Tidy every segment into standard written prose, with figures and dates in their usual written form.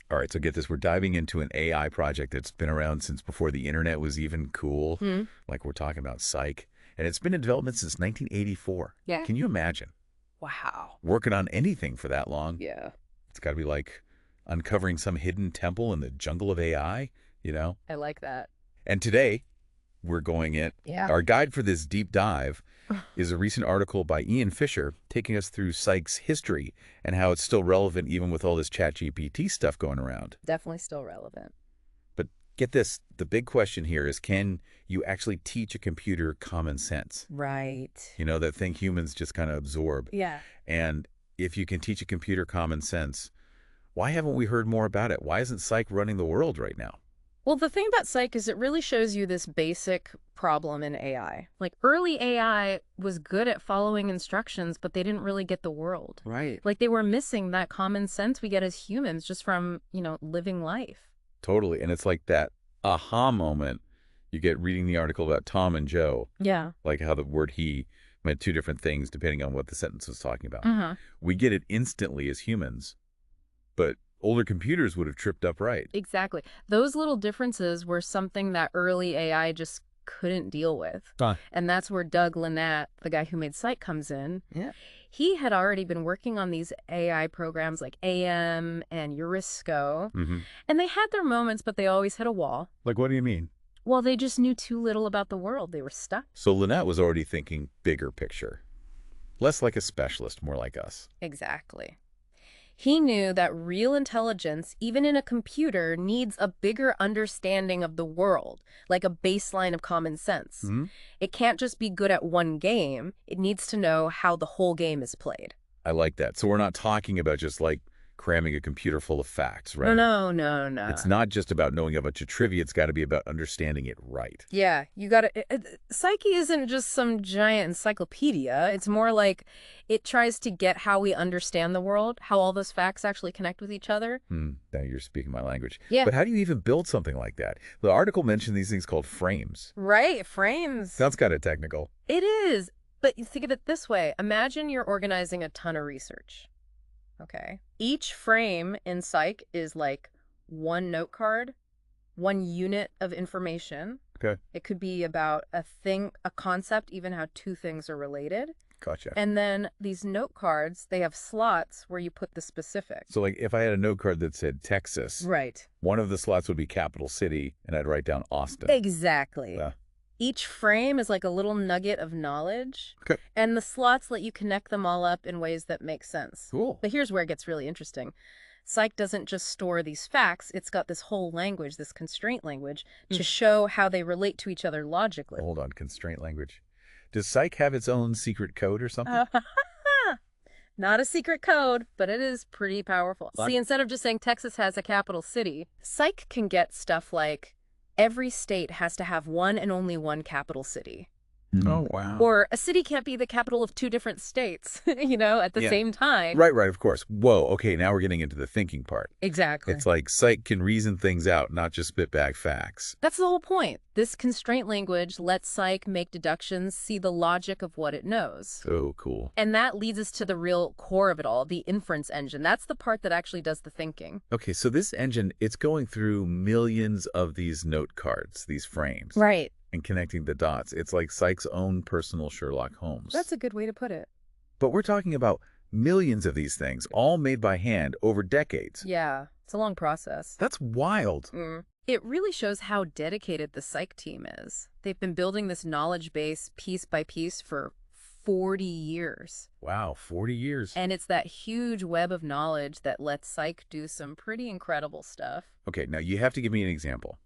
All right, so get this. We're diving into an AI project that's been around since before the internet was even cool. Hmm. Like we're talking about Psych. And it's been in development since 1984. Yeah. Can you imagine Wow. working on anything for that long? Yeah. It's got to be like uncovering some hidden temple in the jungle of AI, you know? I like that. And today, we're going in. Yeah. Our guide for this deep dive is a recent article by Ian Fisher taking us through Psych's history and how it's still relevant even with all this ChatGPT stuff going around. Definitely still relevant. But get this, the big question here is, can you actually teach a computer common sense? Right. You know, that thing humans just kind of absorb. Yeah. And if you can teach a computer common sense, why haven't we heard more about it? Why isn't Psych running the world right now? Well, the thing about Psych is it really shows you this basic problem in AI. Like, early AI was good at following instructions, but they didn't really get the world. Right. Like, they were missing that common sense we get as humans just from, living life. Totally. And it's like that aha moment you get reading the article about Tom and Joe, Yeah. like how the word he meant two different things depending on what the sentence was talking about. Uh-huh. We get it instantly as humans, but older computers would have tripped up right. Exactly. Those little differences were something that early AI just couldn't deal with. And that's where Doug Lenat, the guy who made Psych, comes in. Yeah. He had already been working on these AI programs like AM and Eurisco, and they had their moments, but they always hit a wall. Like, what do you mean? Well, they just knew too little about the world. They were stuck. So Lynette was already thinking bigger picture. Less like a specialist, more like us. Exactly. He knew that real intelligence, even in a computer, needs a bigger understanding of the world, like a baseline of common sense. It can't just be good at one game. It needs to know how the whole game is played. I like that. So we're not talking about just like cramming a computer full of facts, right? No. It's not just about knowing a bunch of trivia. It's got to be about understanding it right. Yeah, you gotta... Psyche isn't just some giant encyclopedia. It's more like it tries to get how we understand the world, how all those facts actually connect with each other. Now you're speaking my language. Yeah. But how do you even build something like that? The article mentioned these things called frames. Right, frames. Sounds kind of technical. It is. But you think of it this way. Imagine you're organizing a ton of research. Okay. Each frame in Psych is like one note card, one unit of information. Okay. It could be about a thing, a concept, even how two things are related. Gotcha. And then these note cards, they have slots where you put the specifics. So like if I had a note card that said Texas, Right. one of the slots would be capital city, and I'd write down Austin. Exactly. Yeah. Each frame is like a little nugget of knowledge. Okay. And the slots let you connect them all up in ways that make sense. Cool. But here's where it gets really interesting. Psych doesn't just store these facts. It's got this whole language, this constraint language, to show how they relate to each other logically. Hold on, constraint language. Does Psych have its own secret code or something? Not a secret code, but it is pretty powerful. Like- See, instead of just saying Texas has a capital city, Psych can get stuff like every state has to have one and only one capital city. Oh, wow. Or a city can't be the capital of two different states, at the Yeah. same time. Right, of course. Whoa, okay, now we're getting into the thinking part. Exactly. It's like Psych can reason things out, not just spit back facts. That's the whole point. This constraint language lets Psych make deductions, see the logic of what it knows. Oh, cool. And that leads us to the real core of it all, the inference engine. That's the part that actually does the thinking. Okay, so this engine, it's going through millions of these note cards, these frames. Right. And connecting the dots. It's like Psych's own personal Sherlock Holmes. That's a good way to put it. But we're talking about millions of these things, all made by hand over decades. Yeah, it's a long process. That's wild. It really shows how dedicated the Psych team is. They've been building this knowledge base piece by piece for 40 years. Wow, 40 years. And it's that huge web of knowledge that lets Psych do some pretty incredible stuff. Okay, now you have to give me an example.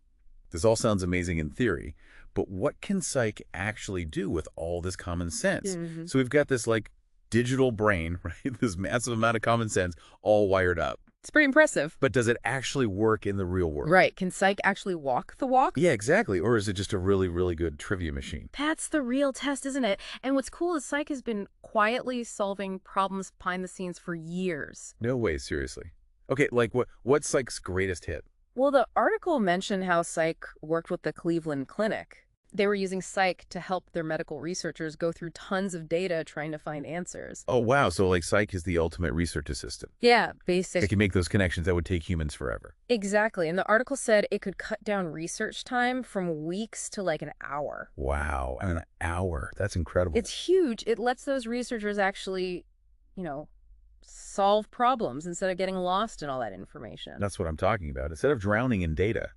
This all sounds amazing in theory, but what can Psych actually do with all this common sense? So we've got this like digital brain, right? This massive amount of common sense all wired up. It's pretty impressive. But does it actually work in the real world? Right. Can Psych actually walk the walk? Yeah, exactly. Or is it just a really, really good trivia machine? That's the real test, isn't it? And what's cool is Psych has been quietly solving problems behind the scenes for years. No way, seriously. Okay, like what's Psych's greatest hit? Well, the article mentioned how Psych worked with the Cleveland Clinic. They were using psych to help their medical researchers go through tons of data trying to find answers. Oh, wow. So like psych is the ultimate research assistant. Yeah, It can make those connections that would take humans forever. Exactly. And the article said it could cut down research time from weeks to like an hour. Wow. An hour. That's incredible. It's huge. It lets those researchers actually, you know, solve problems instead of getting lost in all that information. That's what I'm talking about. Instead of drowning in data,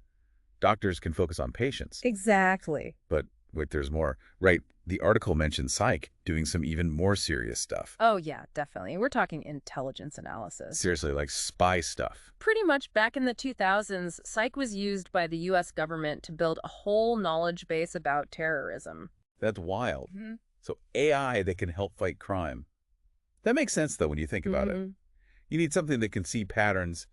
doctors can focus on patients. Exactly. But wait, there's more. Right. The article mentioned psych doing some even more serious stuff. Oh, yeah, definitely. We're talking intelligence analysis. Seriously, like spy stuff. Pretty much back in the 2000s, psych was used by the U.S. government to build a whole knowledge base about terrorism. That's wild. So AI that can help fight crime. That makes sense, though, when you think about it. You need something that can see patterns,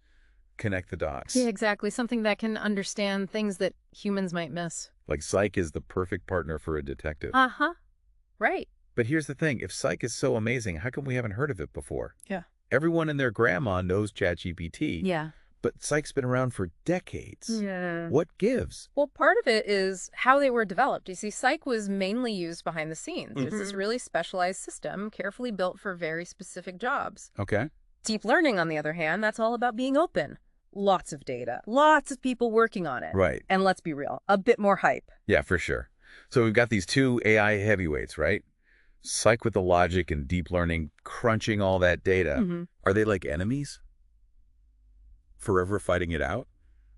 connect the dots. Yeah, exactly. Something that can understand things that humans might miss. Like psych is the perfect partner for a detective. Uh-huh. Right. But here's the thing. If psych is so amazing, how come we haven't heard of it before? Yeah. Everyone and their grandma knows ChatGPT. Yeah. But psych's been around for decades. Yeah. What gives? Well, part of it is how they were developed. You see, psych was mainly used behind the scenes. It's this really specialized system, carefully built for very specific jobs. Okay. Deep learning, on the other hand, that's all about being open. Lots of data, lots of people working on it. Right. And let's be real, a bit more hype. Yeah, for sure. So we've got these two AI heavyweights, right? Psych with the logic and deep learning, crunching all that data. Are they like enemies? Forever fighting it out?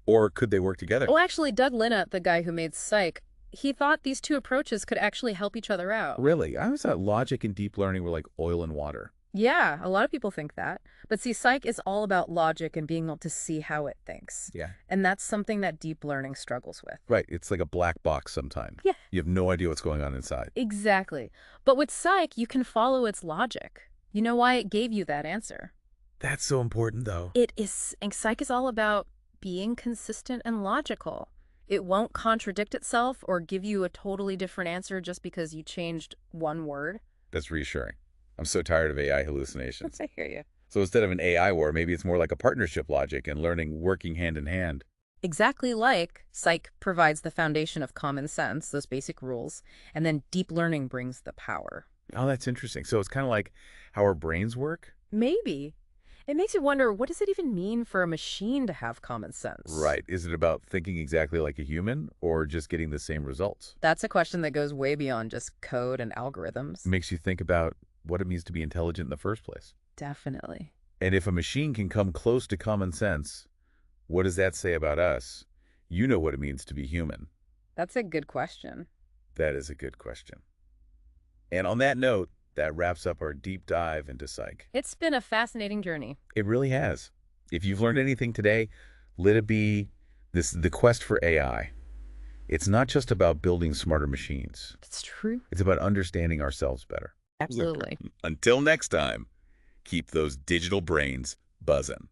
Or could they work together? Well, actually, Doug Lenat, the guy who made psych, he thought these two approaches could actually help each other out. Really? I always thought logic and deep learning were like oil and water. Yeah, a lot of people think that. But see, psych is all about logic and being able to see how it thinks. Yeah. And that's something that deep learning struggles with. Right. It's like a black box sometimes. Yeah. You have no idea what's going on inside. Exactly. But with psych, you can follow its logic. You know why it gave you that answer. That's so important, though. It is, and psych is all about being consistent and logical. It won't contradict itself or give you a totally different answer just because you changed one word. That's reassuring. I'm so tired of AI hallucinations. I hear you. So instead of an AI war, maybe it's more like a partnership logic and learning working hand in hand. Exactly like psych provides the foundation of common sense, those basic rules, and then deep learning brings the power. Oh, that's interesting. So it's kind of like how our brains work? Maybe. It makes you wonder, what does it even mean for a machine to have common sense? Right. Is it about thinking exactly like a human or just getting the same results? That's a question that goes way beyond just code and algorithms. It makes you think about what it means to be intelligent in the first place. Definitely. And if a machine can come close to common sense, what does that say about us? You know what it means to be human. That's a good question. That is a good question. And on that note, that wraps up our deep dive into psych. It's been a fascinating journey. It really has. If you've learned anything today, let it be the quest for AI. It's not just about building smarter machines. It's true. It's about understanding ourselves better. Absolutely. Until next time, keep those digital brains buzzing.